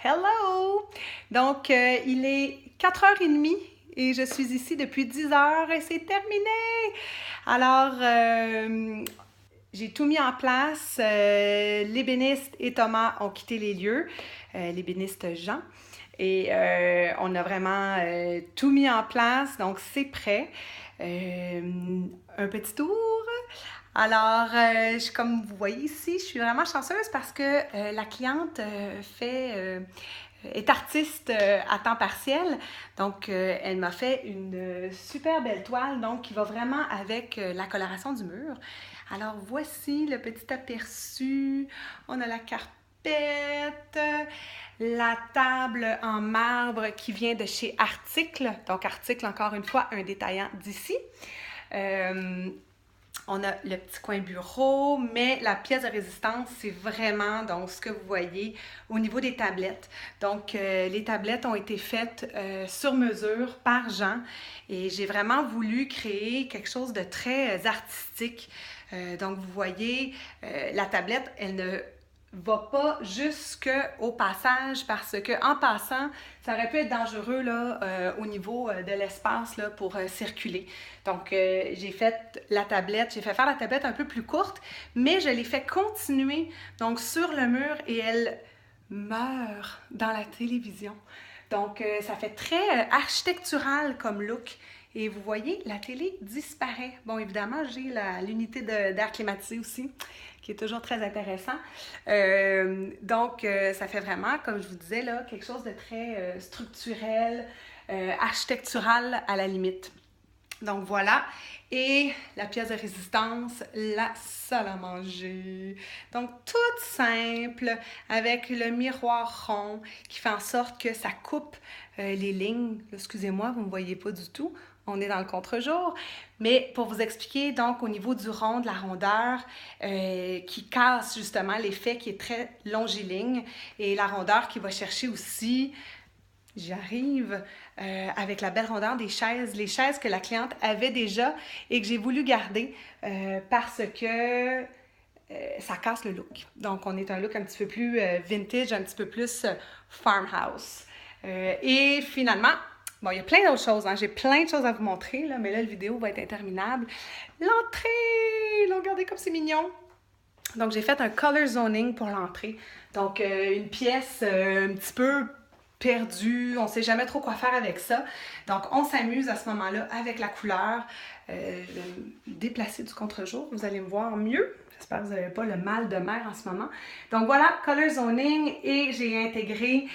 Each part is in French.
Hello! Donc, il est 4h30 et je suis ici depuis 10h et c'est terminé! Alors, j'ai tout mis en place. L'ébéniste et Thomas ont quitté les lieux, l'ébéniste Jean. Et on a vraiment tout mis en place, donc c'est prêt. Un petit tour. Alors, comme vous voyez ici, je suis vraiment chanceuse parce que la cliente est artiste à temps partiel. Donc, elle m'a fait une super belle toile, donc qui va vraiment avec la coloration du mur. Alors, voici le petit aperçu. On a la carpette, la table en marbre qui vient de chez Article. Donc, Article, encore une fois, un détaillant d'ici. On a le petit coin bureau, mais la pièce de résistance, c'est vraiment donc ce que vous voyez au niveau des tablettes. Donc, les tablettes ont été faites sur mesure par Jean et j'ai vraiment voulu créer quelque chose de très artistique. Donc, vous voyez, la tablette, elle ne va pas jusqu'au passage parce que en passant, ça aurait pu être dangereux là, au niveau de l'espace là, pour circuler. Donc, j'ai fait faire la tablette un peu plus courte, mais je l'ai fait continuer donc sur le mur et elle meurt dans la télévision. Donc, ça fait très architectural comme look. Et vous voyez, la télé disparaît. Bon, évidemment, j'ai l'unité d'air climatisé aussi, qui est toujours très intéressant. Donc, ça fait vraiment, comme je vous disais, là, quelque chose de très structurel, architectural à la limite. Donc voilà, et la pièce de résistance, la salle à manger. Donc toute simple, avec le miroir rond qui fait en sorte que ça coupe les lignes. Excusez-moi, vous ne me voyez pas du tout, on est dans le contre-jour. Mais pour vous expliquer, donc au niveau du rond, de la rondeur, qui casse justement l'effet qui est très longiligne, et la rondeur qui va chercher aussi... J'y arrive avec la belle rondeur des chaises, les chaises que la cliente avait déjà et que j'ai voulu garder parce que ça casse le look. Donc, on est un look un petit peu plus vintage, un petit peu plus farmhouse. Et finalement, bon, il y a plein d'autres choses. Hein. J'ai plein de choses à vous montrer, là, mais là, la vidéo va être interminable. L'entrée! Là, regardez comme c'est mignon! Donc, j'ai fait un color zoning pour l'entrée. Donc, une pièce un petit peu perdue, on ne sait jamais trop quoi faire avec ça. Donc, on s'amuse à ce moment-là avec la couleur. Je vais me déplacer du contre-jour, vous allez me voir mieux. J'espère que vous n'avez pas le mal de mer en ce moment. Donc voilà, color zoning et j'ai intégré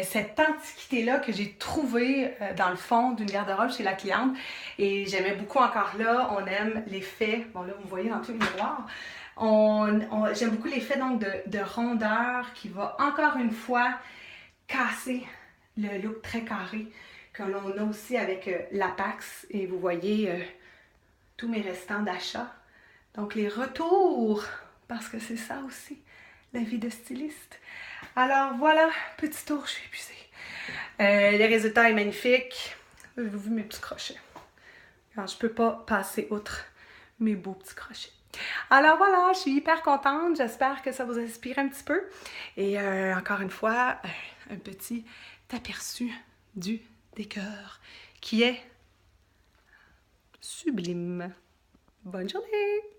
cette antiquité-là que j'ai trouvée dans le fond d'une garde-robe chez la cliente. Et j'aimais beaucoup encore là, on aime l'effet, bon là vous voyez dans tout le miroir, j'aime beaucoup l'effet donc de rondeur qui va encore une fois casser le look très carré que l'on a aussi avec l'Apax. Et vous voyez tous mes restants d'achat. Donc les retours, parce que c'est ça aussi, la vie de styliste. Alors voilà, petit tour, je suis épuisée. Le résultat est magnifique. Avez-vous vu mes petits crochets? Alors, je ne peux pas passer outre mes beaux petits crochets. Alors voilà, je suis hyper contente. J'espère que ça vous inspire un petit peu. Et encore une fois, un petit aperçu du décor qui est sublime. Bonne journée!